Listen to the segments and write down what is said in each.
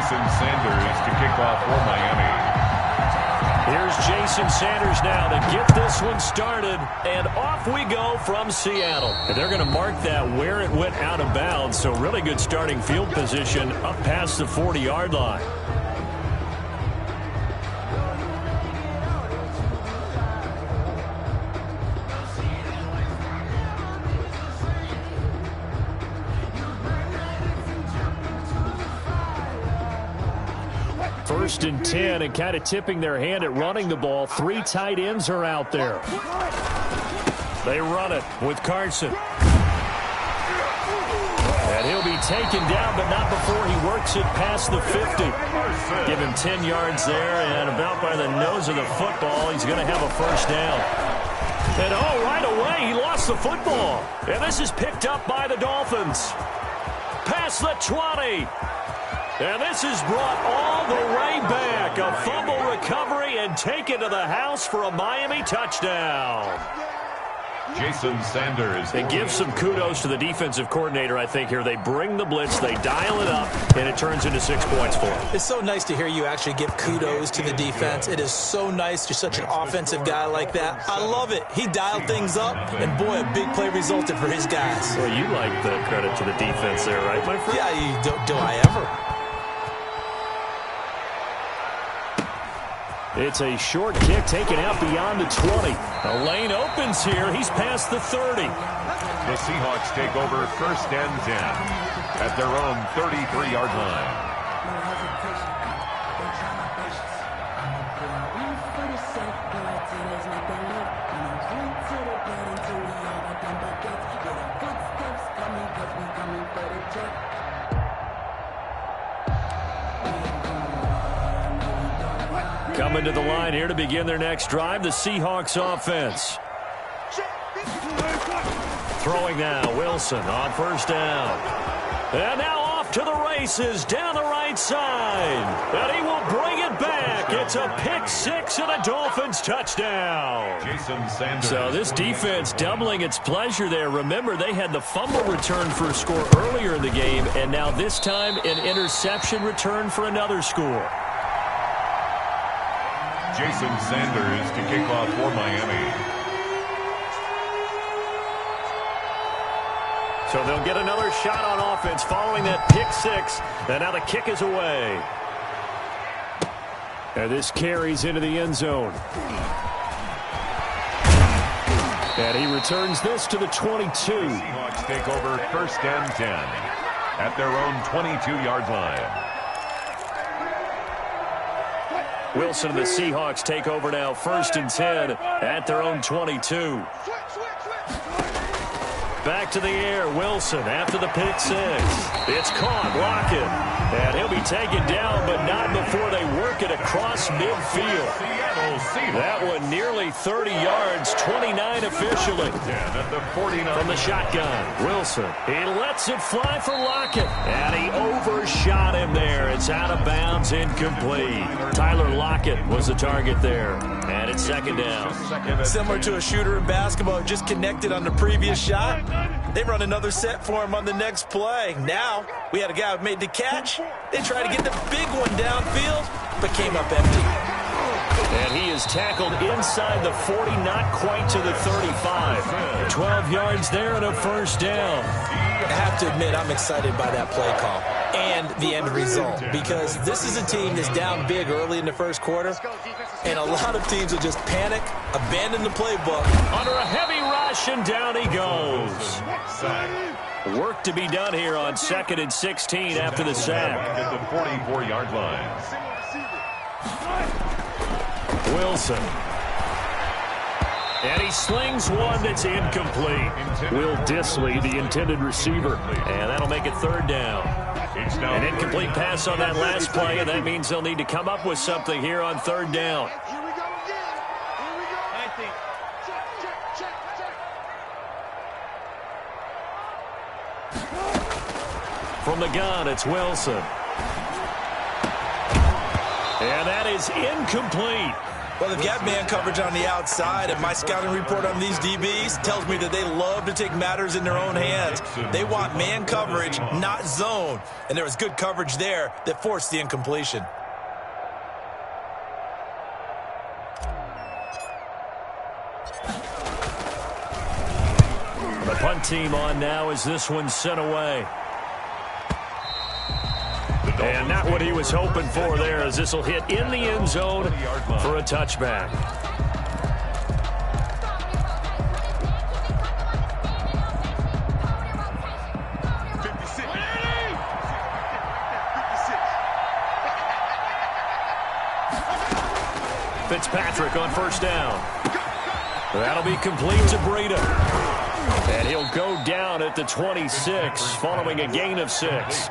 Jason Sanders to kick off for Miami. Here's Jason Sanders now to get this one started, and off we go from Seattle. And they're going to mark that where it went out of bounds, so really good starting field position up past the 40-yard line. First and 10, and kind of tipping their hand at running the ball. 3 tight ends are out there. They run it with Carson. And he'll be taken down, but not before he works it past the 50. Give him 10 yards there, and about by the nose of the football, he's going to have a first down. And oh, right away, he lost the football. And this is picked up by the Dolphins. Past the 20. And this is brought all the way back. A fumble recovery and taken to the house for a Miami touchdown. Jason Sanders. And give some kudos to the defensive coordinator, I think, here. They bring the blitz, they dial it up, and it turns into 6 points for them. It's so nice to hear you actually give kudos to the defense. It is so nice. You're such an offensive guy like that. I love it. He dialed things up, and boy, a big play resulted for his guys. Well, you like the credit to the defense there, right, my friend? Yeah, do I ever? It's a short kick taken out beyond the 20. A lane opens here. He's past the 30. The Seahawks take over first and 10 at their own 33-yard line. Coming to the line here to begin their next drive, the Seahawks offense. Throwing now, Wilson on first down. And now off to the races down the right side. And he will bring it back. It's a pick 6 and a Dolphins touchdown. Jason Sanders. So this defense doubling its pleasure there. Remember, they had the fumble return for a score earlier in the game, and now this time an interception return for another score. Jason Sanders to kick off for Miami. So they'll get another shot on offense following that pick 6. And now the kick is away. And this carries into the end zone. And he returns this to the 22. The Seahawks take over first and 10 at their own 22-yard line. Wilson and the Seahawks take over now, first and 10 at their own 22. Back to the air, Wilson after the pick 6. It's caught, Lockett. And he'll be taken down, but not before they work it across midfield. That one nearly 30 yards, 29 officially. From the shotgun, Wilson. He lets it fly for Lockett. And he overshot him there. It's out of bounds, incomplete. Tyler Lockett was the target there. And it's second down. Similar to a shooter in basketball, just connected on the previous shot. They run another set for him on the next play. Now, we had a guy who made the catch. They tried to get the big one downfield, but came up empty. And he is tackled inside the 40, not quite to the 35. 12 yards there and a first down. I have to admit, I'm excited by that play call and the end result, because this is a team that's down big early in the first quarter, and a lot of teams will just panic, abandon the playbook. Under a heavy rush, and down he goes. Work to be done here on 2nd and 16 after the sack. At the 44-yard line. Wilson. And he slings one that's incomplete. Will Disley, the intended receiver. And that'll make it third down. An incomplete pass on that last play, and that means they'll need to come up with something here on third down. From the gun, it's Wilson. And that is incomplete. Well, they've got man coverage on the outside, and my scouting report on these DBs tells me that they love to take matters in their own hands. They want man coverage, not zone. And there was good coverage there that forced the incompletion. The punt team on now as this one's sent away. And not what he was hoping for there, as this will hit in the end zone for a touchback. Fitzpatrick on first down. That'll be complete to Breida. And he'll go down at the 26 following a gain of 6.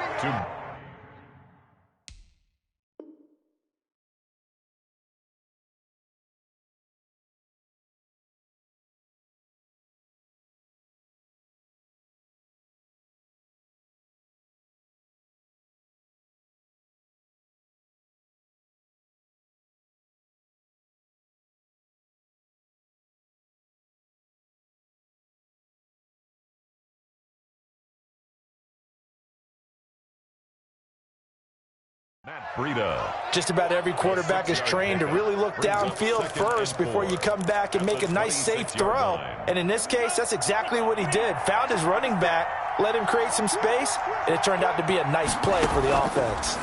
Just about every quarterback is trained to really look downfield first before you come back and make a nice, safe throw. And in this case, that's exactly what he did. Found his running back, let him create some space, and it turned out to be a nice play for the offense.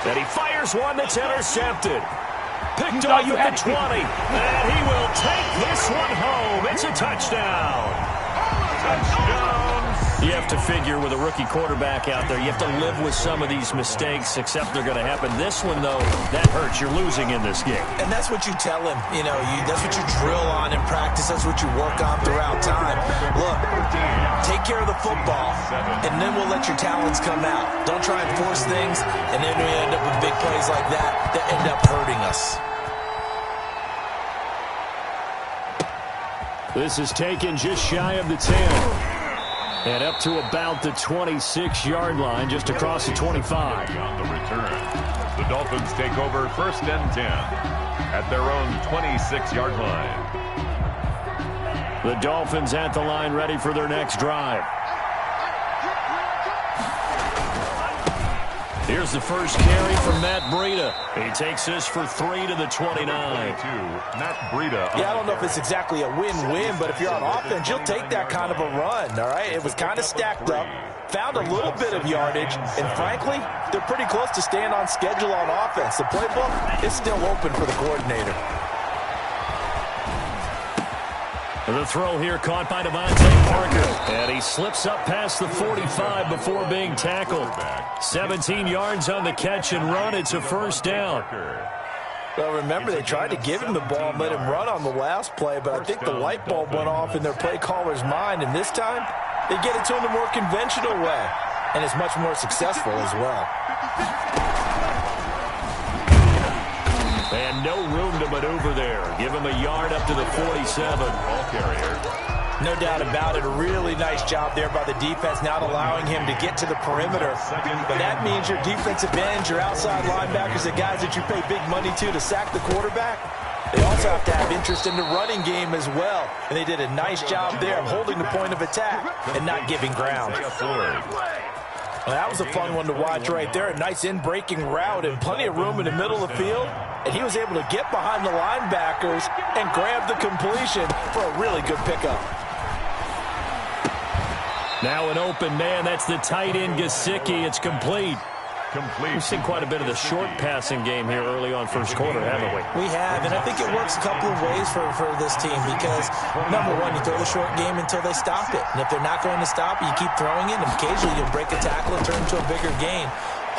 And he fires one that's intercepted. Picked off at the 20. And he will take this one home. It's a touchdown. You have to figure with a rookie quarterback out there, you have to live with some of these mistakes, except they're going to happen. This one, though, that hurts. You're losing in this game. And that's what you tell him. You know, that's what you drill on in practice. That's what you work on throughout time. Look, take care of the football, and then we'll let your talents come out. Don't try and force things, and then we end up with big plays like that end up hurting us. This is taken just shy of the 10. And up to about the 26-yard line, just across the 25. On the return, the Dolphins take over 1st and 10 at their own 26-yard line. The Dolphins at the line, ready for their next drive. Here's the first carry from Matt Breida. He takes this for 3 to the 29. Matt Breida. Yeah, I don't know if it's exactly a win-win, but if you're on offense, you'll take that kind of a run, all right? It was kind of stacked up, found a little bit of yardage, and frankly, they're pretty close to staying on schedule on offense. The playbook is still open for the coordinator. The throw here caught by Devontae Parker. And he slips up past the 45 before being tackled. 17 yards on the catch and run. It's a first down. Well, remember, they tried to give him the ball and let him run on the last play, but I think the light bulb went off in their play caller's mind, and this time they get it to him the more conventional way, and it's much more successful as well. And no room to maneuver there. Give him a yard up to the 47. Ball carrier. No doubt about it. A really nice job there by the defense, not allowing him to get to the perimeter. But that means your defensive ends, your outside linebackers, the guys that you pay big money to sack the quarterback, they also have to have interest in the running game as well. And they did a nice job there of holding the point of attack and not giving ground. Well, that was a fun one to watch right there. A nice in-breaking route and plenty of room in the middle of the field. And he was able to get behind the linebackers and grab the completion for a really good pickup. Now an open man. That's the tight end, Gesicki. It's complete. We've seen quite a bit of the short passing game here early on first quarter, haven't we? We have, and I think it works a couple of ways for this team because, number one, you throw the short game until they stop it. And if they're not going to stop it, you keep throwing it, and occasionally you'll break a tackle and turn into a bigger gain.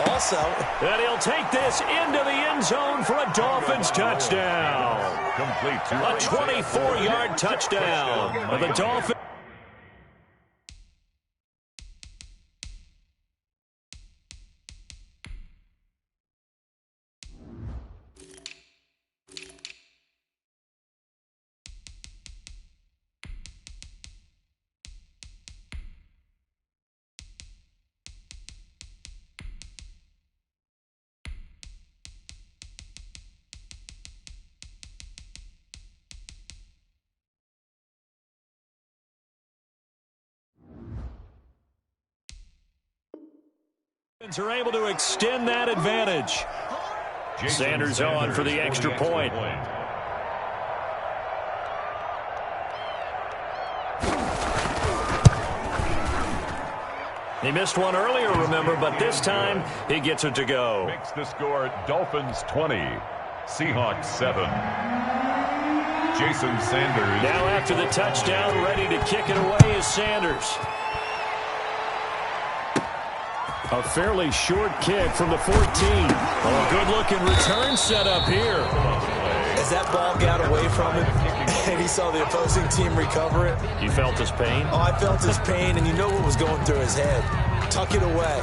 Also, and he'll take this into the end zone for a Dolphins touchdown. Complete. A 24-yard touchdown. The Dolphins. Are able to extend that advantage. Sanders on for the extra point. He missed one earlier, remember, but this time he gets it to go. Makes the score Dolphins 20, Seahawks 7. Jason Sanders. Now after the touchdown, ready to kick it away is Sanders. A fairly short kick from the 14. Oh, a good-looking return set up here. As that ball got away from him and he saw the opposing team recover it. You felt his pain? Oh, I felt his pain, and you know what was going through his head. Tuck it away.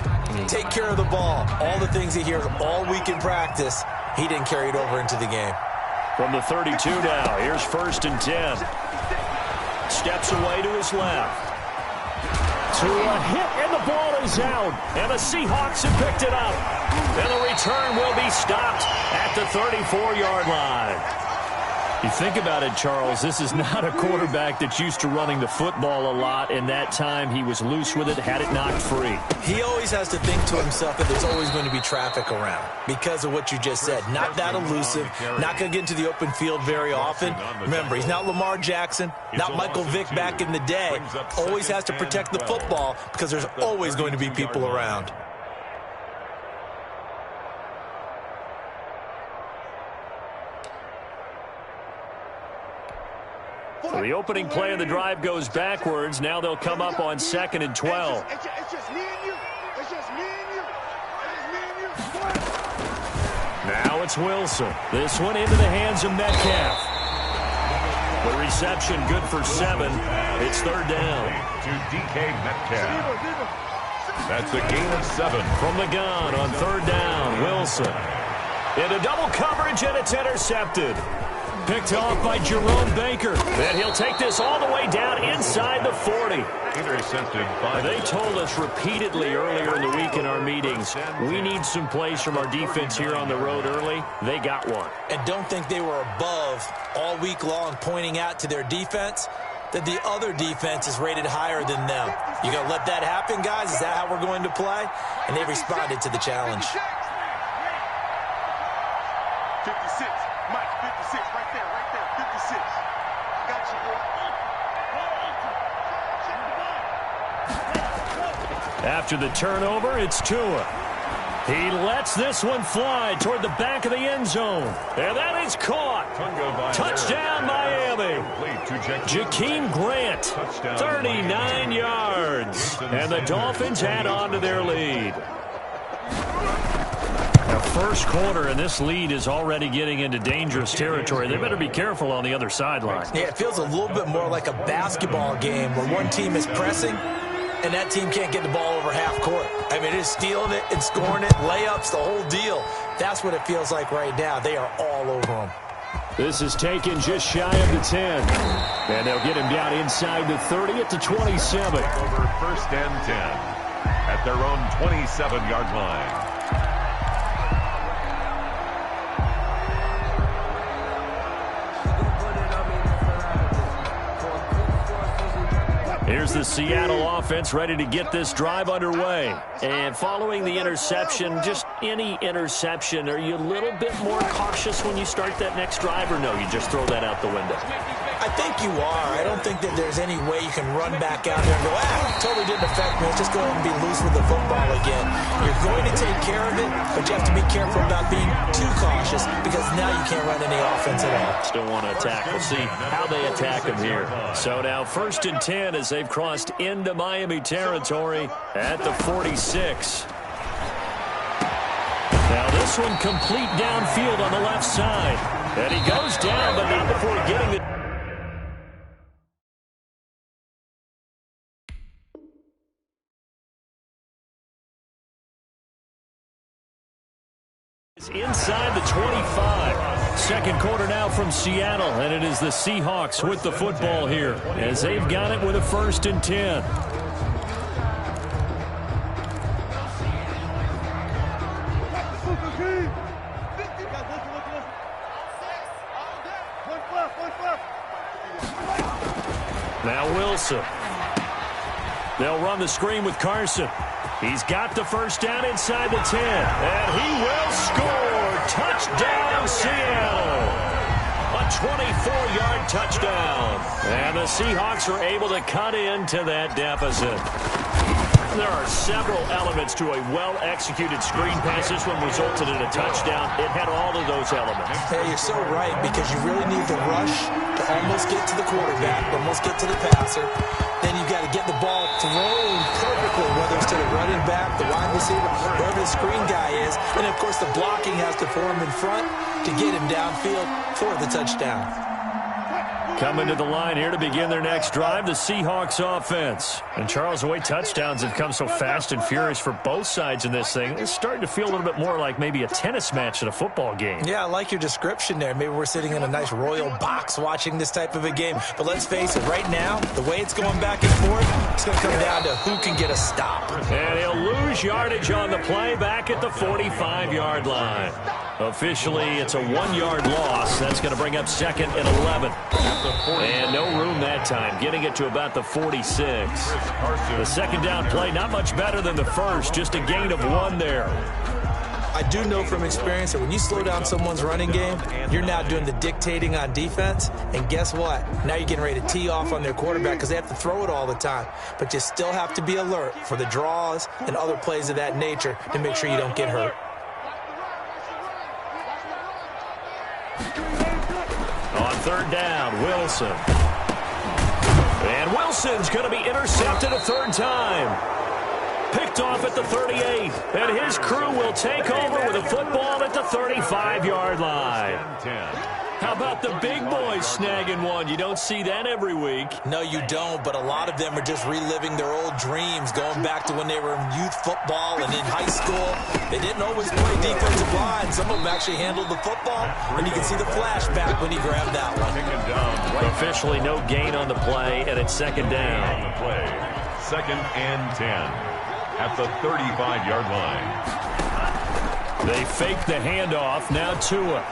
Take care of the ball. All the things he hears all week in practice, he didn't carry it over into the game. From the 32 now, here's 1st and 10. Steps away to his left. To a hit, and the ball is out. And the Seahawks have picked it up. And the return will be stopped at the 34-yard line. You think about it, Charles, this is not a quarterback that's used to running the football a lot, and that time he was loose with it, had it knocked free. He always has to think to himself that there's always going to be traffic around because of what you just said. Not that elusive, not going to get into the open field very often. Remember, he's not Lamar Jackson, not Michael Vick back in the day. Always has to protect the football because there's always going to be people around. So the opening play of the drive goes backwards. Now they'll come up on 2nd and 12. It's just me and you. It's just me and you. It's just me and you. Now it's Wilson. This one into the hands of Metcalf. The reception good for 7. It's 3rd down. To DK Metcalf. That's a gain of 7. From the gun on 3rd down, Wilson. Into double coverage, and it's intercepted. Picked off by Jerome Baker. And he'll take this all the way down inside the 40. Intercepted by... They told us repeatedly earlier in the week in our meetings, we need some plays from our defense here on the road early. They got one. And don't think they were above all week long pointing out to their defense that the other defense is rated higher than them. You going to let that happen, guys? Is that how we're going to play? And they responded to the challenge. 56. Mike, 56. Right there. 56. Got you, bro. After the turnover, it's Tua. He lets this one fly toward the back of the end zone. And that is caught. Touchdown, Miami. Jakeem Grant, 39 yards. And the Dolphins add on to their lead. The first quarter, and this lead is already getting into dangerous territory. They better be careful on the other sideline. Yeah, it feels a little bit more like a basketball game where one team is pressing and that team can't get the ball over half court. I mean, it's stealing it and scoring it, layups, the whole deal. That's what it feels like right now. They are all over them. This is taken just shy of the 10. And they'll get him down inside the 30 at the 27. Over 1st and 10 at their own 27-yard line. Here's the Seattle offense ready to get this drive underway. And following the interception, just any interception, are you a little bit more cautious when you start that next drive, or no, you just throw that out the window? I think you are. I don't think that there's any way you can run back out there and go, totally didn't affect me. Let's just go ahead and be loose with the football again. You're going to take care of it, but you have to be careful about being too cautious because now you can't run any offense at all. Still want to attack. We'll see how they attack him here. So now 1st and 10 as they've crossed into Miami territory at the 46. Now this one complete downfield on the left side. And he goes down, but not before getting the... Inside the 25. Second quarter now from Seattle, and it is the Seahawks with the football here as they've got it with a 1st and 10. Now Wilson. They'll run the screen with Carson. He's got the first down inside the 10. And he will score. Touchdown, Seattle. A 24-yard touchdown. And the Seahawks are able to cut into that deficit. There are several elements to a well-executed screen pass. This one resulted in a touchdown. It had all of those elements. Hey, you're so right, because you really need the rush to almost get to the quarterback, almost get to the passer. Then you got to get the ball thrown perfectly, whether it's to the running back, the wide receiver, wherever the screen guy is. And, of course, the blocking has to form in front to get him downfield for the touchdown. Coming to the line here to begin their next drive, the Seahawks offense. And Charles, the way touchdowns have come so fast and furious for both sides in this thing, it's starting to feel a little bit more like maybe a tennis match at a football game. Yeah, I like your description there. Maybe we're sitting in a nice royal box watching this type of a game. But let's face it, right now, the way it's going back and forth, it's going to come down to who can get a stop. And he'll lose yardage on the play back at the 45-yard line. Officially, it's a 1-yard loss. That's going to bring up second and 11. And no room that time, getting it to about the 46. The second down play, not much better than the first, just a gain of 1 there. I do know from experience that when you slow down someone's running game, you're now doing the dictating on defense. And guess what? Now you're getting ready to tee off on their quarterback because they have to throw it all the time. But you still have to be alert for the draws and other plays of that nature to make sure you don't get hurt. On third down, Wilson. And Wilson's going to be intercepted a third time. Picked off at the 38. And his crew will take over with a football at the 35-yard line. How about the big boys snagging one? You don't see that every week. No, you don't, but a lot of them are just reliving their old dreams, going back to when they were in youth football and in high school. They didn't always play defensive line. Some of them actually handled the football, and you can see the flashback when he grabbed that one. Officially no gain on the play, and it's second down. Second and 10 at the 35-yard line. They fake the handoff. Now Tua.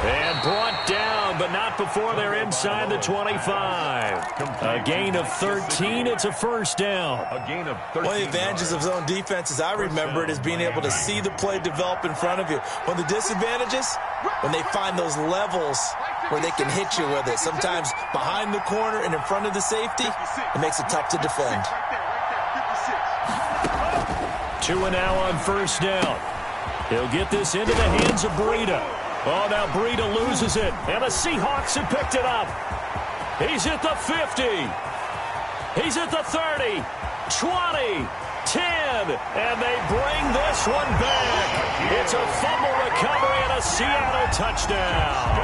And brought down, but not before they're inside the 25. A gain of 13. It's a first down. A gain of 13. One of the advantages of zone defense, as I remember it, is being able to see the play develop in front of you. One of the disadvantages, when they find those levels where they can hit you with it. Sometimes behind the corner and in front of the safety, it makes it tough to defend. Tua now on first down. He'll get this into the hands of Breida. Oh, now Breida loses it, and the Seahawks have picked it up. He's at the 50. He's at the 30, 20, 10, and they bring this one back. It's a fumble recovery and a Seattle touchdown.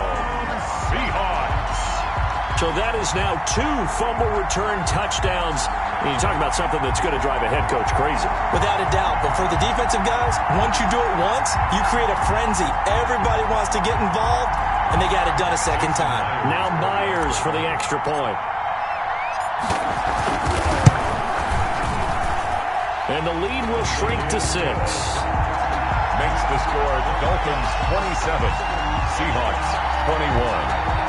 Seahawks. So that is now 2 fumble return touchdowns. And you talk about something that's going to drive a head coach crazy. Without a doubt. But for the defensive guys, once you do it once, you create a frenzy. Everybody wants to get involved, and they got it done a second time. Now Myers for the extra point. And the lead will shrink to 6. Makes the score the Dolphins 27, Seahawks 21.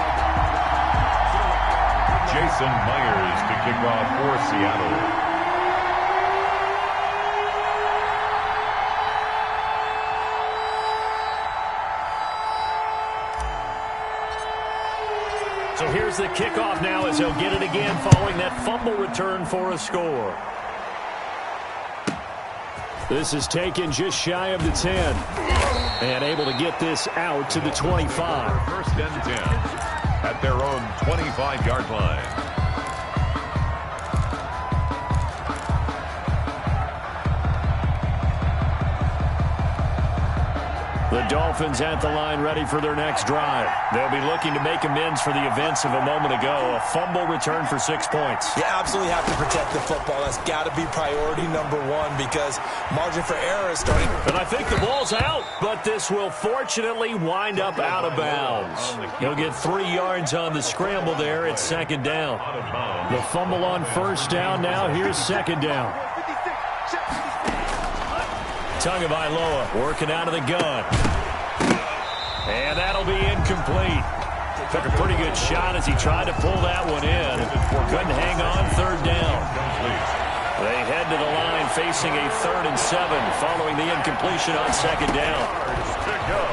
Jason Myers to kick off for Seattle. So here's the kickoff now as he'll get it again following that fumble return for a score. This is taken just shy of the 10. And able to get this out to the 25. First and 10 at their own 25-yard line. The Dolphins at the line ready for their next drive. They'll be looking to make amends for the events of a moment ago. A fumble return for 6 points. You absolutely have to protect the football. That's got to be priority number 1 because margin for error is starting. And I think the ball's out, but this will fortunately wind up out of bounds. He'll get 3 yards on the scramble there. It's second down. The fumble on first down now. Here's second down. Tagovailoa working out of the gun. And that'll be incomplete. Took a pretty good shot as he tried to pull that one in. Couldn't hang on third down. They head to the line facing a 3rd and 7 following the incompletion on 2nd down. To go.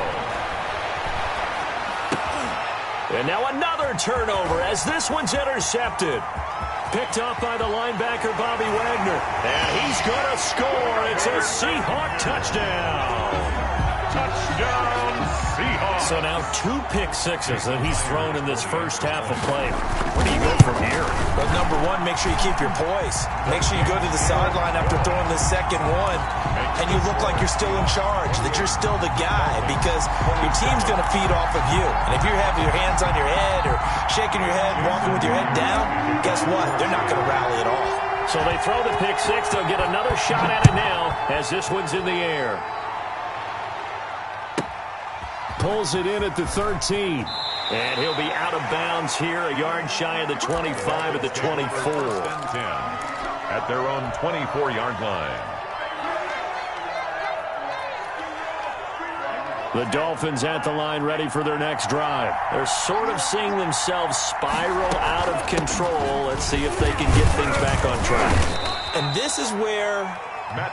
And now another turnover as this one's intercepted. Picked up by the linebacker, Bobby Wagner. And he's going to score. It's a Seahawk touchdown. Touchdown, Seahawks. So now 2 pick sixes that he's thrown in this first half of play. Where do you go from here? But number one, make sure you keep your poise. Make sure you go to the sideline after throwing the second one, and you look like you're still in charge, that you're still the guy, because your team's going to feed off of you. And if you're having your hands on your head or shaking your head, walking with your head down, guess what? They're not going to rally at all. So they throw the pick six. They'll get another shot at it now as this one's in the air. Pulls it in at the 13. And he'll be out of bounds here, a yard shy of the 25 at the 24. At their own 24-yard line. The Dolphins at the line ready for their next drive. They're sort of seeing themselves spiral out of control. Let's see if they can get things back on track. And this is where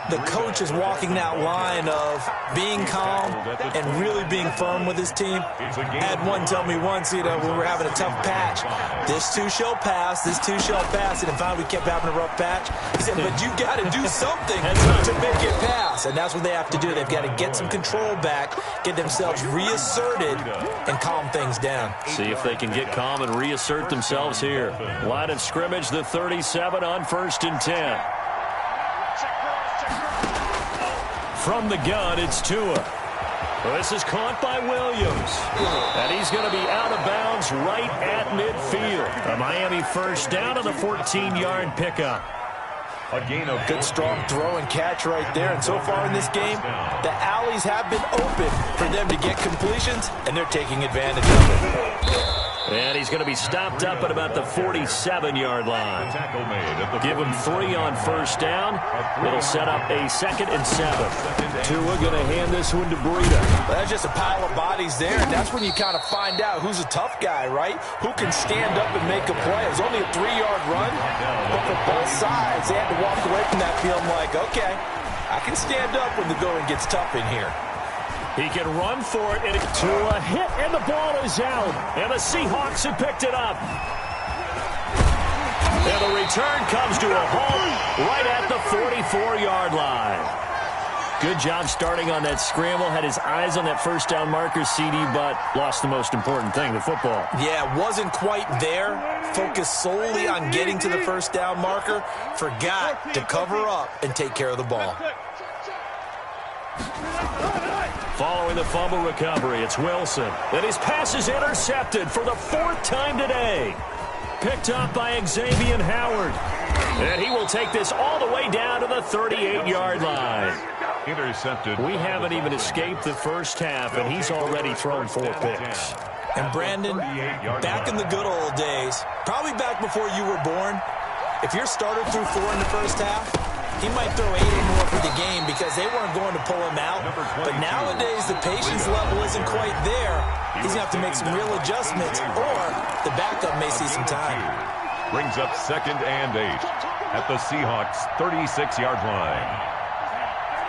the coach is walking that line of being calm and really being firm with his team. I had one tell me once, when we were having a tough patch, this too shall pass, this too shall pass. And finally we kept having a rough patch. He said, but you got to do something to make it pass. And that's what they have to do. They've got to get some control back, get themselves reasserted, and calm things down. See if they can get calm and reassert themselves here. Line of scrimmage, the 37 on 1st and 10. From the gun, it's Tua. This is caught by Williams. And he's going to be out of bounds right at midfield. A Miami first down on the 14-yard pickup. A gain of good, strong throw and catch right there. And so far in this game, the alleys have been open for them to get completions, and they're taking advantage of it. And he's going to be stopped up at about the 47-yard line. Give him 3 on first down. It'll set up a 2nd and 7. Tua going to hand this one to Breida. Well, that's just a pile of bodies there, and that's when you kind of find out who's a tough guy, right? Who can stand up and make a play. It was only a 3-yard run, but for both sides, they had to walk away from that field like, okay, I can stand up when the going gets tough in here. He can run for it, and to a hit, and the ball is out. And the Seahawks have picked it up. And the return comes to a halt right at the 44-yard line. Good job starting on that scramble. Had his eyes on that first down marker, CD, but lost the most important thing, the football. Yeah, wasn't quite there. Focused solely on getting to the first down marker. Forgot to cover up and take care of the ball. Following the fumble recovery, it's Wilson. And his pass is intercepted for the 4th time today. Picked up by Xavier Howard. And he will take this all the way down to the 38-yard line. Intercepted. We haven't even escaped the first half, and he's already thrown 4 picks. And Brandon, back in the good old days, probably back before you were born, if your starter threw 4 in the first half, he might throw 8 or more for the game because they weren't going to pull him out. But nowadays, the patience level isn't quite there. He's going to have to make some real adjustments, or the backup may see some time. Brings up 2nd and 8 at the Seahawks' 36-yard line.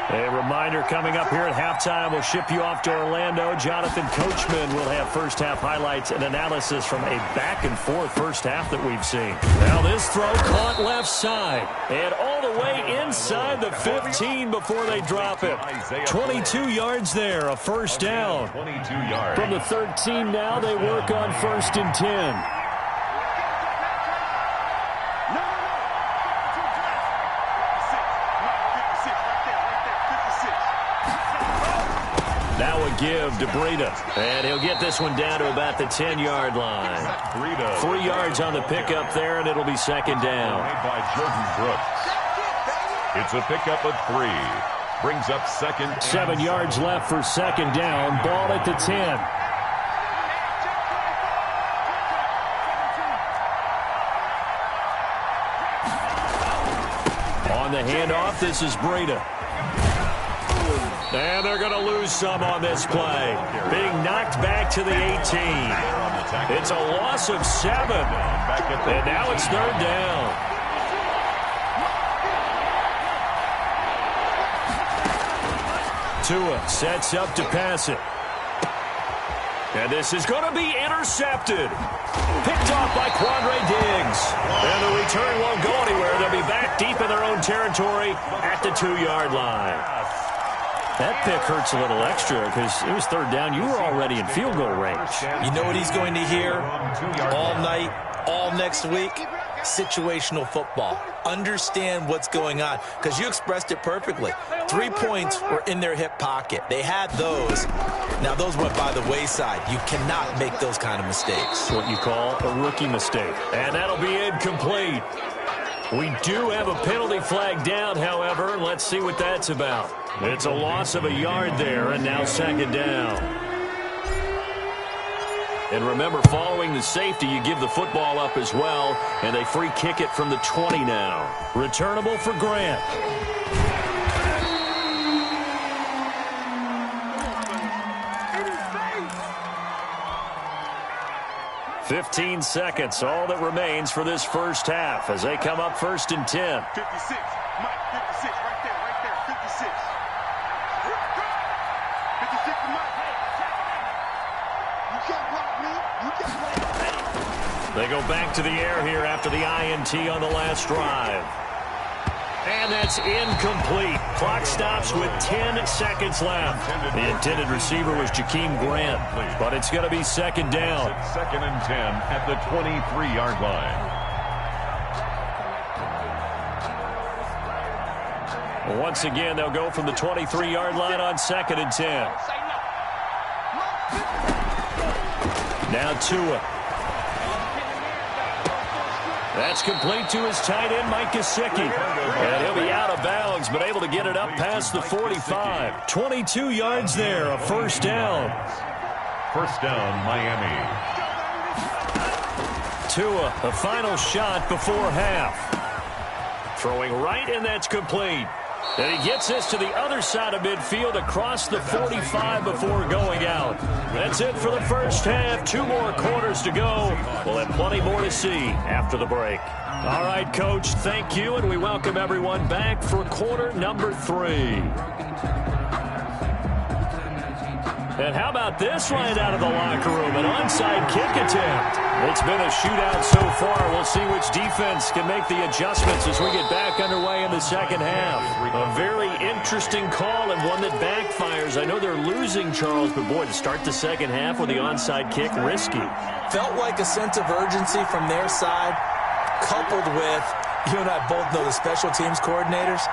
A reminder coming up here at halftime, we'll ship you off to Orlando. Jonathan Coachman will have first-half highlights and analysis from a back-and-forth first half that we've seen. Now this throw caught left side and all the way inside the 15 before they drop it. 22 yards there, a first down. 22 yards. From the 13 now, they work on 1st and 10. Give to Breida. And he'll get this one down to about the 10-yard line. 3 yards on the pickup there, and it'll be 2nd down. Made by Jordan Brooks. It's a pickup of 3. Brings up 2nd. 7 yards left for 2nd down. Ball at the 10. On the handoff, this is Breida. And they're going to lose some on this play. Being knocked back to the 18. It's a loss of 7. And now it's 3rd down. Tua sets up to pass it. And this is going to be intercepted. Picked off by Quandre Diggs. And the return won't go anywhere. They'll be back deep in their own territory at the 2-yard line. That pick hurts a little extra because it was third down. You were already in field goal range. You know what he's going to hear all night, all next week? Situational football. Understand what's going on, because you expressed it perfectly. 3 points were in their hip pocket. They had those. Now, those went by the wayside. You cannot make those kind of mistakes. It's what you call a rookie mistake. And that'll be incomplete. We do have a penalty flag down, however. Let's see what that's about. It's a loss of a yard there, and now second down. And remember, following the safety, you give the football up as well, and they free kick it from the 20 now. Returnable for Grant. "15 seconds, all that remains for this first half as they come up 1st and 10. 56, Mike, 56, right there, 56. 56 to Mike. You can't block me. You can't block me. They go back to the air here after the INT on the last drive. And that's incomplete. Clock stops with 10 seconds left. The intended receiver was Jakeem Grant, but it's going to be second down. 2nd and 10 at the 23-yard line. Once again, they'll go from the 23-yard line on 2nd and 10. Now Tua. That's complete to his tight end, Mike Gesicki. And he'll be out of bounds, but able to get it up past the 45. 22 yards there, a first down. First down, Miami. Tua, a final shot before half. Throwing right, and that's complete. And he gets this to the other side of midfield across the 45 before going out. That's it for the first half. 2 more quarters to go. We'll have plenty more to see after the break. All right, Coach, thank you, and we welcome everyone back for quarter number 3. And how about this right out of the locker room? An onside kick attempt. It's been a shootout so far. We'll see which defense can make the adjustments as we get back underway in the second half. A very interesting call and one that backfires. I know they're losing, Charles, but boy, to start the second half with the onside kick, risky. Felt like a sense of urgency from their side, coupled with, you and I both know the special teams coordinators.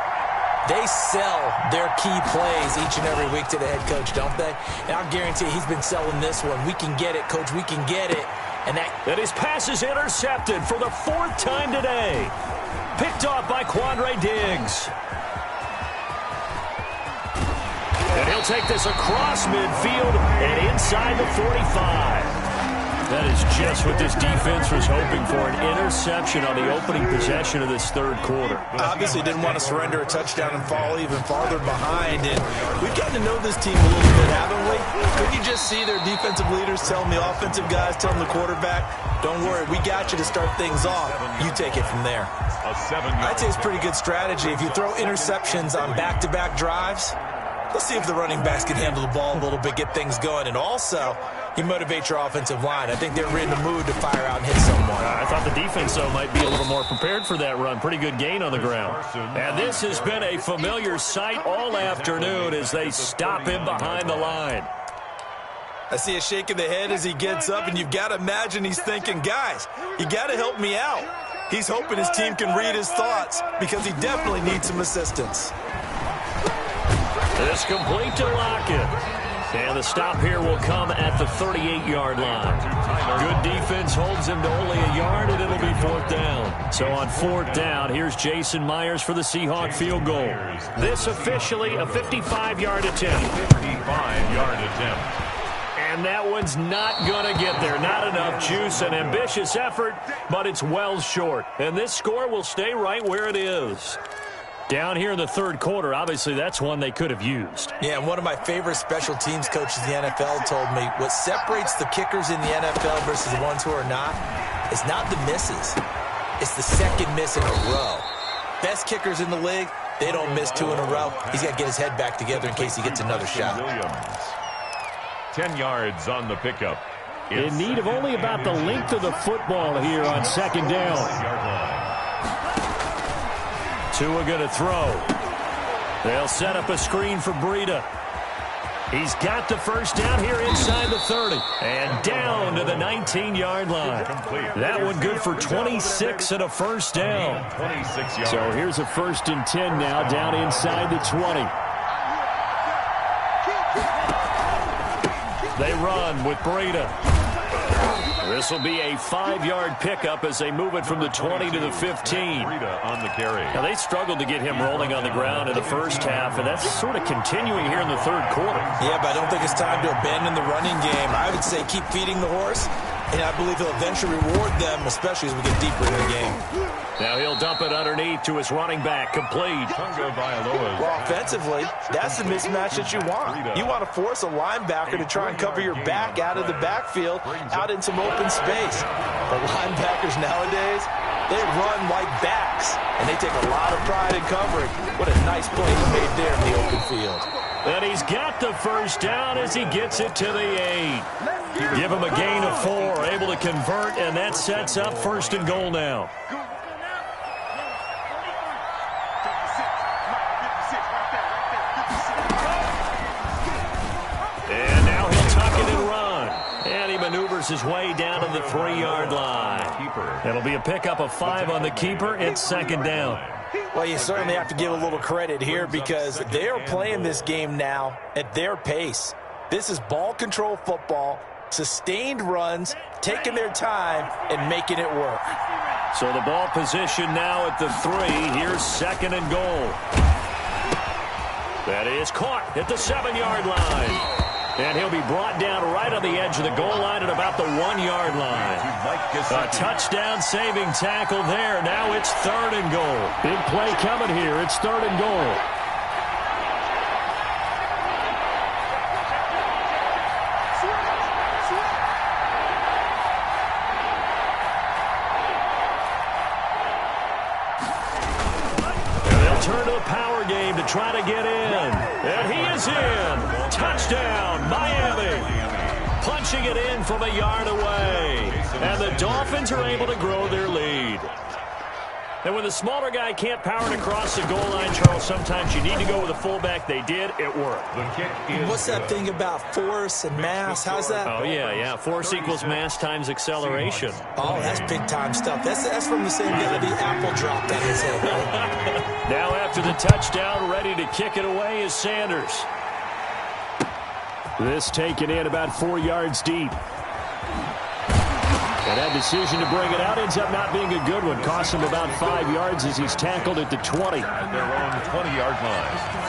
They sell their key plays each and every week to the head coach, don't they? And I'll guarantee he's been selling this one. We can get it, Coach. We can get it. And his pass is intercepted for the 4th time today. Picked off by Quandre Diggs. And he'll take this across midfield and inside the 45. That is just what this defense was hoping for, an interception on the opening possession of this third quarter. Obviously didn't want to surrender a touchdown and fall even farther behind. And we've gotten to know this team a little bit, haven't we? Could you just see their defensive leaders telling the offensive guys, telling the quarterback, don't worry, we got you to start things off. You take it from there. I'd say it's pretty good strategy. If you throw interceptions on back-to-back drives, let's see if the running backs can handle the ball a little bit, get things going. And also, you motivate your offensive line. I think they're in the mood to fire out and hit someone. I thought the defense, though, might be a little more prepared for that run. Pretty good gain on the ground. And this has been a familiar sight all afternoon as they stop him behind the line. I see a shake of the head as he gets up, and you've got to imagine he's thinking, guys, you got to help me out. He's hoping his team can read his thoughts because he definitely needs some assistance. This complete to Lockett. And the stop here will come at the 38-yard line. Good defense holds him to only a yard, and it'll be 4th down. So on 4th down, here's Jason Myers for the Seahawk field goal. This officially a 55-yard attempt. 55-yard attempt. And that one's not going to get there. Not enough juice. An ambitious effort, but it's well short. And this score will stay right where it is. Down here in the third quarter, obviously that's one they could have used. Yeah, and one of my favorite special teams coaches in the NFL told me what separates the kickers in the NFL versus the ones who are not is not the misses. It's the second miss in a row. Best kickers in the league, They don't miss 2 in a row. He's got to get his head back together in case he gets another shot. 10 yards on the pickup. In need of only about the length of the football here on second down. Tua going to throw. They'll set up a screen for Breida. He's got the first down here inside the 30. And down to the 19-yard line. That one good for 26 and a first down. 26 yards. So here's a 1st and 10 now down inside the 20. They run with Breida. This will be a 5-yard pickup as they move it from the 20 to the 15. Breida on the carry. Now, they struggled to get him rolling on the ground in the first half, and that's sort of continuing here in the third quarter. Yeah, but I don't think it's time to abandon the running game. I would say keep feeding the horse, and I believe he'll eventually reward them, especially as we get deeper into the game. Now he'll dump it underneath to his running back, complete. Well, offensively, that's the mismatch that you want. You want to force a linebacker to try and cover your back out of the backfield, out in some open space. The linebackers nowadays, they run like backs, and they take a lot of pride in covering. What a nice play he made there in the open field. And he's got the first down as he gets it to the 8. Give him a gain of 4, able to convert, and that sets up 1st and goal now. And now he'll tuck it and run. And he maneuvers his way down to the 3-yard line. It'll be a pickup of 5 on the keeper. It's 2nd down. Well, you certainly have to give a little credit here because they are playing this game now at their pace. This is ball control football, sustained runs, taking their time, and making it work. So the ball position now at the 3. Here's 2nd and goal. That is caught at the 7-yard line. And he'll be brought down right on the edge of the goal line at about the 1-yard line. A touchdown-saving tackle there. Now it's 3rd and goal. Big play coming here. It's 3rd and goal. And they'll turn to the power game to try to get in. And he is in. Touchdown, Miami. Punching it in from a yard away. And the Dolphins are able to grow their lead. And when the smaller guy can't power it across the goal line, Charles, sometimes you need to go with a fullback. They did. It worked. What's that thing about force and mass? How's that? Oh, yeah. Force equals mass times acceleration. Oh, that's big-time stuff. That's from the same guy the apple dropped on his head. Right? Now after the touchdown, ready to kick it away is Sanders. This taken in about 4 yards deep. And that decision to bring it out ends up not being a good one. Costs him about 5 yards as he's tackled at the 20. At their own 20-yard line.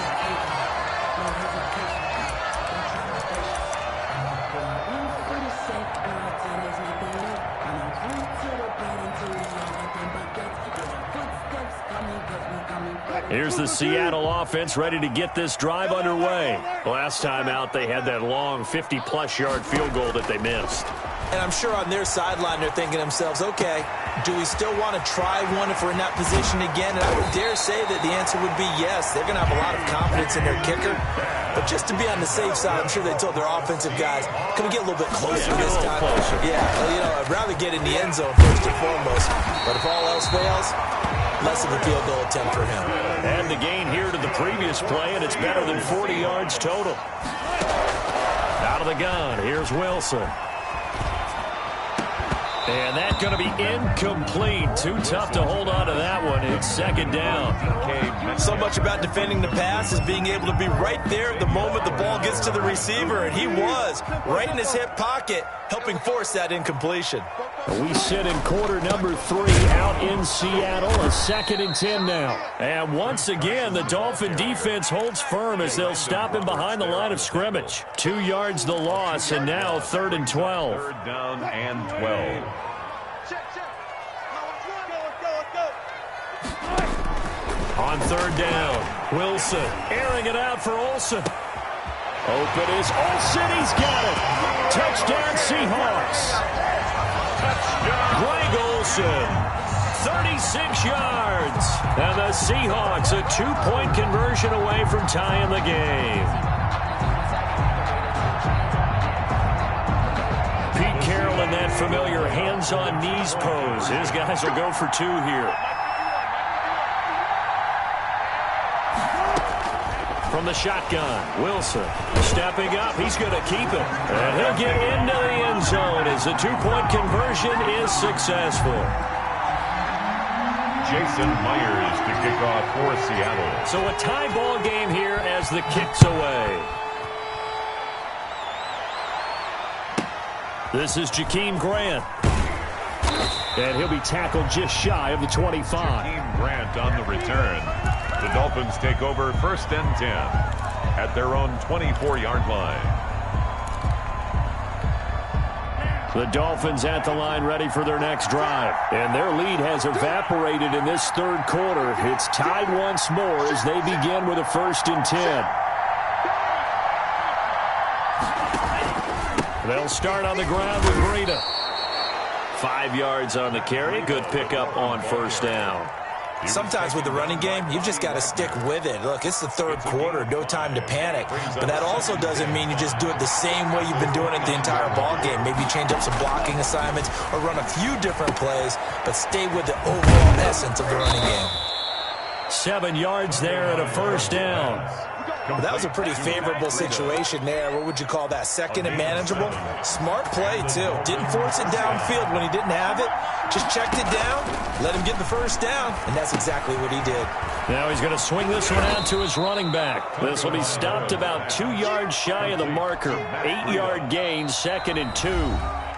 Here's the Seattle offense ready to get this drive underway. Last time out, they had that long 50-plus yard field goal that they missed. And I'm sure on their sideline they're thinking to themselves, okay, do we still want to try one if we're in that position again? And I would dare say that the answer would be yes. They're going to have a lot of confidence in their kicker. But just to be on the safe side, I'm sure they told their offensive guys, can we get a little bit closer this time? Closer. Yeah, I'd rather get in the end zone first and foremost. But if all else fails, less of a field goal attempt for him. And the gain here to the previous play, and it's better than 40 yards total. Out of the gun, here's Wilson. And that's going to be incomplete. Too tough to hold on to that one. It's 2nd down. So much about defending the pass is being able to be right there at the moment the ball gets to the receiver, and he was right in his hip pocket, helping force that incompletion. We sit in quarter number 3 out in Seattle. A 2nd and 10 now. And once again, the Dolphin defense holds firm as they'll stop him behind the line of scrimmage. 2 yards the loss, and now 3rd and 12. 3rd down and 12. On 3rd down, Wilson airing it out for Olsen. Open is Olsen. He's got it. Touchdown, Seahawks. Greg Olsen, 36 yards. And the Seahawks a 2-point conversion away from tying the game. Pete Carroll in that familiar hands-on knees pose. His guys will go for 2 here. From the shotgun, Wilson stepping up. He's going to keep it. And he'll get into the end zone as the 2-point conversion is successful. Jason Myers to kick off for Seattle. So a tie ball game here as the kick's away. This is Jakeem Grant. And he'll be tackled just shy of the 25. Jakeem Grant on the return. The Dolphins take over 1st and 10 at their own 24-yard line. The Dolphins at the line ready for their next drive. And their lead has evaporated in this 3rd quarter. It's tied once more as they begin with a 1st and 10. They'll start on the ground with Breida. 5 yards on the carry. Good pickup on 1st down. Sometimes with the running game, you've just got to stick with it. Look, it's the 3rd quarter, no time to panic. But that also doesn't mean you just do it the same way you've been doing it the entire ball game. Maybe change up some blocking assignments or run a few different plays, but stay with the overall essence of the running game. 7 yards there at a 1st down. Well, that was a pretty favorable situation there. What would you call that? 2nd and manageable? Smart play, too. Didn't force it downfield when he didn't have it. Just checked it down, let him get the 1st down, and that's exactly what he did. Now he's going to swing this one out to his running back. This will be stopped about 2 yards shy of the marker. 8-yard gain, 2nd and 2.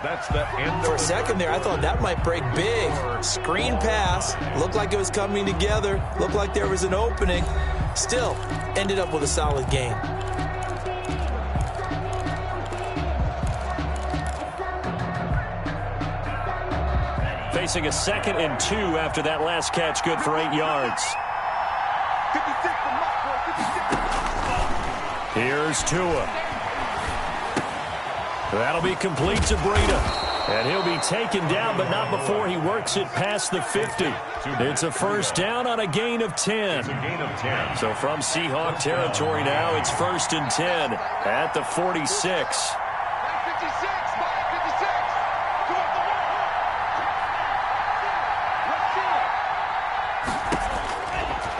That's the end. For a second there, I thought that might break big. Screen pass. Looked like it was coming together. Looked like there was an opening. Still, ended up with a solid gain. Facing a 2nd and 2 after that last catch, good for 8 yards. Here's Tua. That'll be complete to Breida. And he'll be taken down, but not before he works it past the 50. It's a 1st down on a gain of 10. It's a gain of 10. So from Seahawk territory now, it's 1st and 10 at the 46.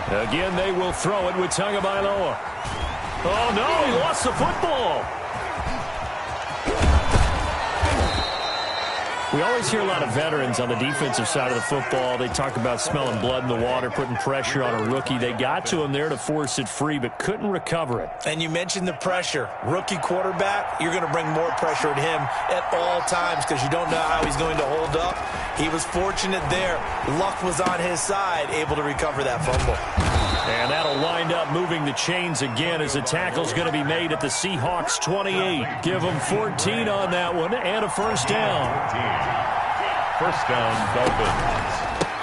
Again, they will throw it with Tagovailoa. Oh, no, he lost the football. We always hear a lot of veterans on the defensive side of the football. They talk about smelling blood in the water, putting pressure on a rookie. They got to him there to force it free, but couldn't recover it. And you mentioned the pressure. Rookie quarterback, you're going to bring more pressure at him at all times because you don't know how he's going to hold up. He was fortunate there. Luck was on his side, able to recover that fumble. And that'll wind up moving the chains again as the tackle's going to be made at the Seahawks 28. Give them 14 on that one and a 1st down. 1st down, Dolphins.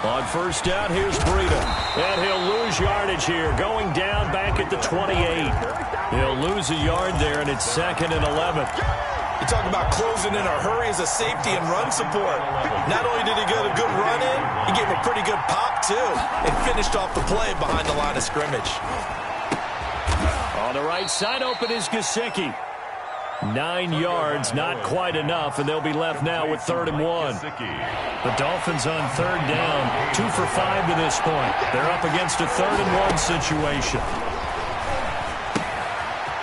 On 1st down, here's Breida. And he'll lose yardage here, going down back at the 28. He'll lose a yard there, and it's 2nd and 11. You talk about closing in a hurry as a safety and run support. Not only did he get a good run in, he gave him a pretty good pop, too, and finished off the play behind the line of scrimmage. On the right side, open is Gesicki. 9 yards, not quite enough, and they'll be left now with 3rd and 1. The Dolphins on 3rd down, 2 for 5 to this point. They're up against a 3rd and 1 situation.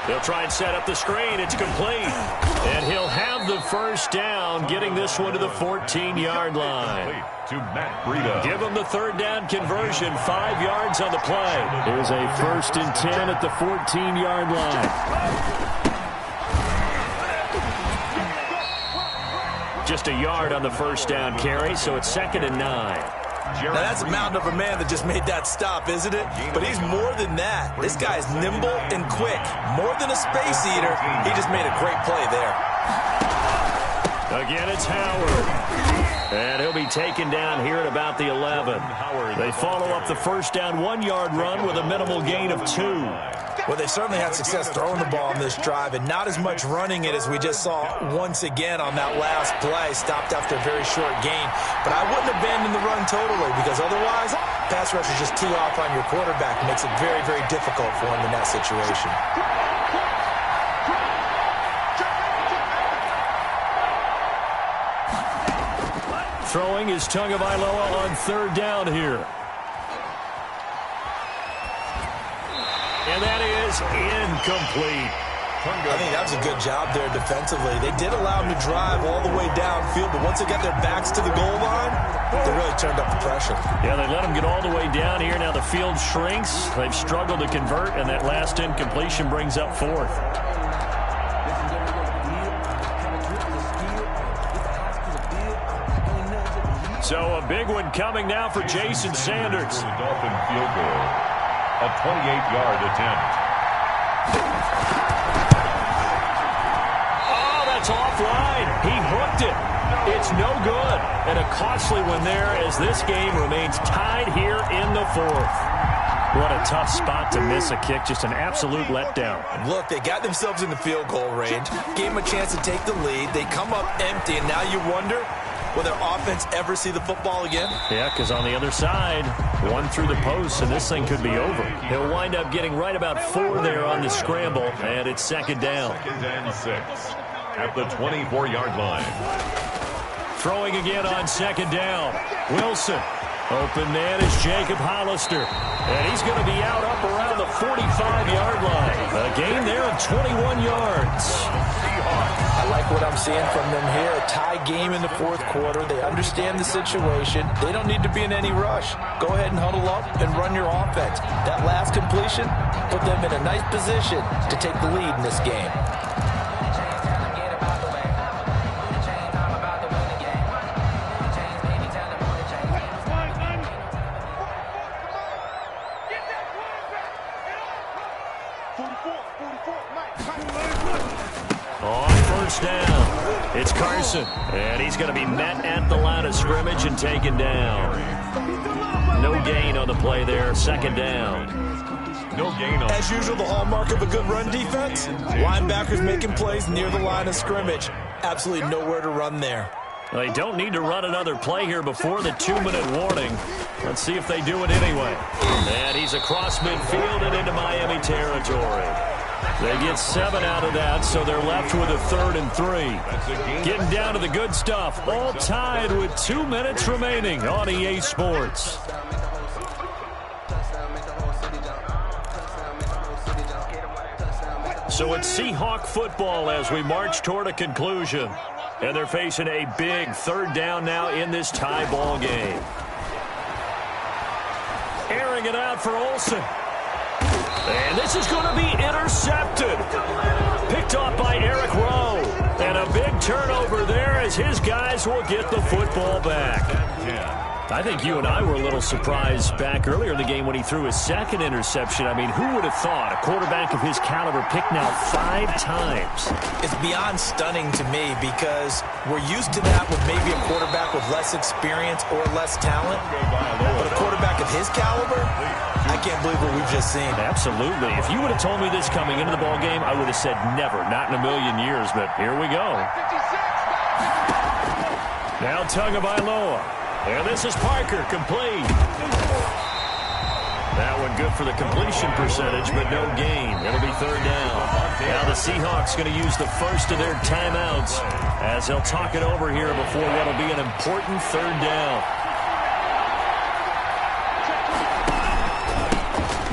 They'll try and set up the screen. It's complete. And he'll have the 1st down, getting this one to the 14-yard line. To Matt Breida. Give him the 3rd down conversion, 5 yards on the play. Here's a 1st and 10 at the 14-yard line. Just a yard on the 1st down carry, so it's 2nd and 9. Now, that's a mountain of a man that just made that stop, isn't it? But he's more than that. This guy's nimble and quick. More than a space eater, he just made a great play there. Again, it's Howard. And he'll be taken down here at about the 11. They follow up the 1st down 1-yard run with a minimal gain of 2. Well, they've certainly had success throwing the ball on this drive and not as much running it as we just saw once again on that last play. Stopped after a very short gain. But I wouldn't abandon the run totally because otherwise, pass rush is just too off on your quarterback. It makes it very, very difficult for him in that situation. Throwing is Tagovailoa on 3rd down here. And that is incomplete. I think that was a good job there defensively. They did allow him to drive all the way downfield, but once they got their backs to the goal line, they really turned up the pressure. Yeah, they let him get all the way down here. Now the field shrinks. They've struggled to convert, and that last incompletion brings up 4th. So a big one coming now for Jason Sanders. The Dolphin field goal. A 28-yard attempt. Oh, that's offline. He hooked it. It's no good. And a costly one there as this game remains tied here in the 4th. What a tough spot to miss a kick. Just an absolute letdown. Look, they got themselves in the field goal range. Gave them a chance to take the lead. They come up empty, and now you wonder, will their offense ever see the football again? Yeah, because on the other side, one through the post, and this thing could be over. He'll wind up getting right about 4 there on the scramble, and it's 2nd down. 2nd and 6 at the 24-yard line. Throwing again on 2nd down. Wilson. Open man is Jacob Hollister. And he's going to be out up around the 45-yard line. A gain there of 21 yards. I like what I'm seeing from them here. A tie game in the 4th quarter. They understand the situation. They don't need to be in any rush. Go ahead and huddle up and run your offense. That last completion put them in a nice position to take the lead in this game. Down. It's Carson, and he's going to be met at the line of scrimmage and taken down. No gain on the play there, 2nd down. No gain on. As usual, the hallmark of a good run defense, linebackers making plays near the line of scrimmage. Absolutely nowhere to run there. They don't need to run another play here before the 2-minute warning. Let's see if they do it anyway. And he's across midfield and into Miami territory. They get 7 out of that, so they're left with a 3rd and 3. Getting down to the good stuff. All tied with 2 minutes remaining on EA Sports. So it's Seahawk football as we march toward a conclusion. And they're facing a big 3rd down now in this tie ball game. Airing it out for Olsen. And this is going to be intercepted. Picked off by Eric Rowe. And a big turnover there as his guys will get the football back. I think you and I were a little surprised back earlier in the game when he threw his 2nd interception. I mean, who would have thought a quarterback of his caliber picked now 5 times? It's beyond stunning to me because we're used to that with maybe a quarterback with less experience or less talent. But a quarterback of his caliber, I can't believe what we've just seen. Absolutely. If you would have told me this coming into the ball game, I would have said never, not in a million years. But here we go. Now Tagovailoa. And this is Parker, complete. That one good for the completion percentage, but no gain. It'll be 3rd down. Now the Seahawks going to use the first of their timeouts as they'll talk it over here before what'll be an important 3rd down.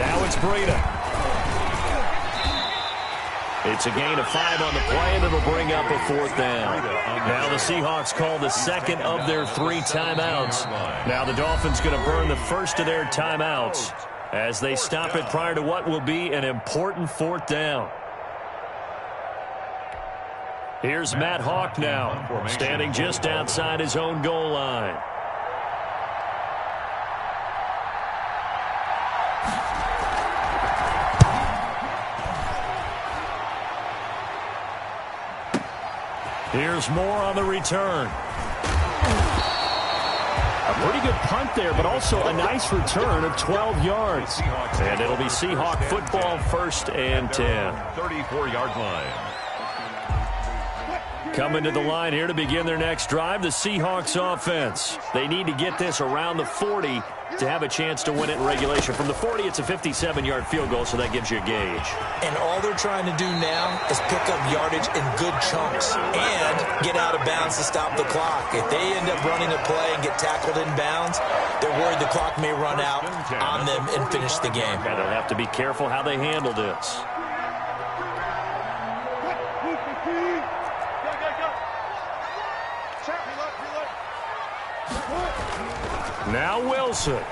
Now it's Breida. It's a gain of 5 on the play, and it'll bring up a 4th down. Now the Seahawks call the 2nd of their 3 timeouts. Now the Dolphins going to burn the first of their timeouts as they stop it prior to what will be an important 4th down. Here's Matt Hawk now, standing just outside his own goal line. Here's Moore on the return. A Pretty good punt there, but also a nice return of 12 yards. And it'll be Seahawk football, 1st and 10. 34-yard line. Coming to the line here to begin their next drive, the Seahawks offense. They need to get this around the 40 to have a chance to win it in regulation. From the 40, it's a 57-yard field goal, so that gives you a gauge. And all they're trying to do now is pick up yardage in good chunks and get out of bounds to stop the clock. If they end up running a play and get tackled in bounds, they're worried the clock may run out on them and finish the game. And they'll have to be careful how they handle this. Now Wilson.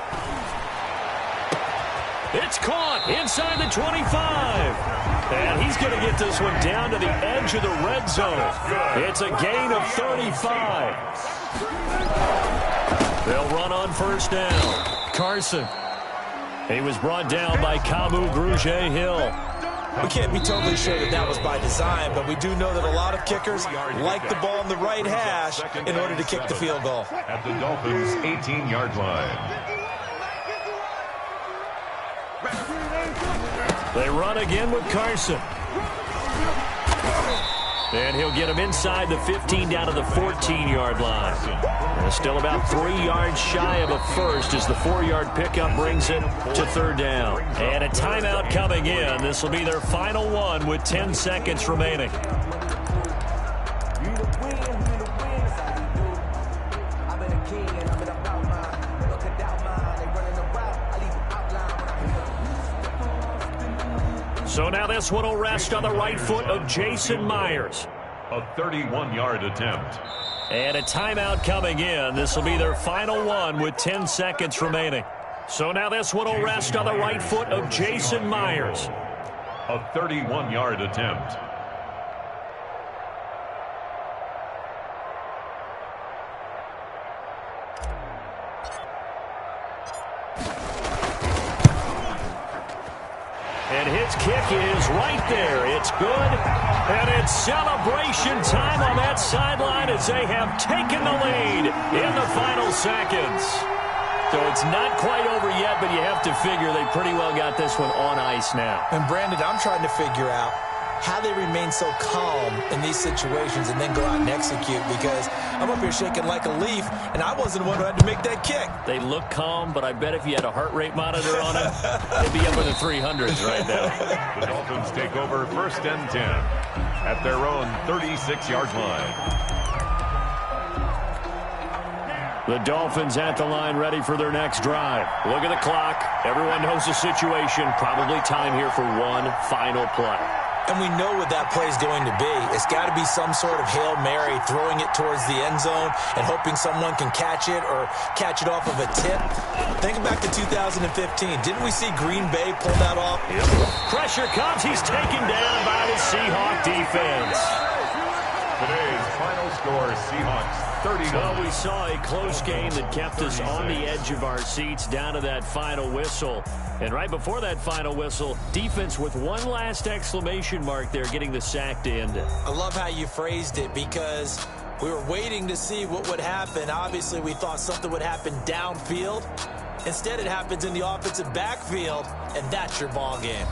It's caught inside the 25. And he's going to get this one down to the edge of the red zone. It's a gain of 35. They'll run on 1st down. Carson. He was brought down by Kamu Grugier-Hill. We can't be totally sure that that was by design, but we do know that a lot of kickers like the ball in the right hash in order to kick the field goal. At the Dolphins' 18-yard line. They run again with Carson. And he'll get him inside the 15 down to the 14-yard line. And still about 3 yards shy of a first as the 4-yard pickup brings it to 3rd down. And a timeout coming in. This will be their final one with 10 seconds remaining. So now this one will rest on the right foot of Jason Myers. A 31-yard attempt. And a timeout coming in. This will be their final one with 10 seconds remaining. So now this one will rest on the right foot of Jason Myers. A 31-yard attempt. And his kick is right there. It's good. And it's celebration time on that sideline as they have taken the lead in the final seconds. So it's not quite over yet, but you have to figure they pretty well got this one on ice now. And Brandon, I'm trying to figure out how they remain so calm in these situations and then go out and execute, because I'm up here shaking like a leaf, and I wasn't the one who had to make that kick. They look calm, but I bet if you had a heart rate monitor on it, they'd be up in the 300s right now. The Dolphins take over 1st and 10 at their own 36-yard line. The Dolphins at the line ready for their next drive. Look at the clock. Everyone knows the situation. Probably time here for one final play. And we know what that play is going to be. It's got to be some sort of Hail Mary, throwing it towards the end zone and hoping someone can catch it or catch it off of a tip. Think back to 2015. Didn't we see Green Bay pull that off? Yep. Pressure comes. He's taken down by the Seahawk defense. Today's final score, Seahawks 31. Well, we saw a close game that kept us on the edge of our seats down to that final whistle. And right before that final whistle, defense with one last exclamation mark there, getting the sack to end it. I love how you phrased it, because we were waiting to see what would happen. Obviously, we thought something would happen downfield. Instead, it happens in the offensive backfield, and that's your ball game.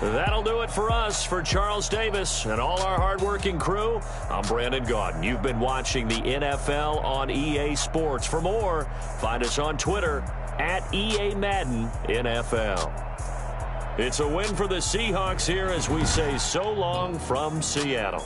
That'll do it for us. For Charles Davis and all our hardworking crew, I'm Brandon Gaudin. You've been watching the NFL on EA Sports. For more, find us on Twitter at EA Madden NFL. It's a win for the Seahawks here as we say so long from Seattle.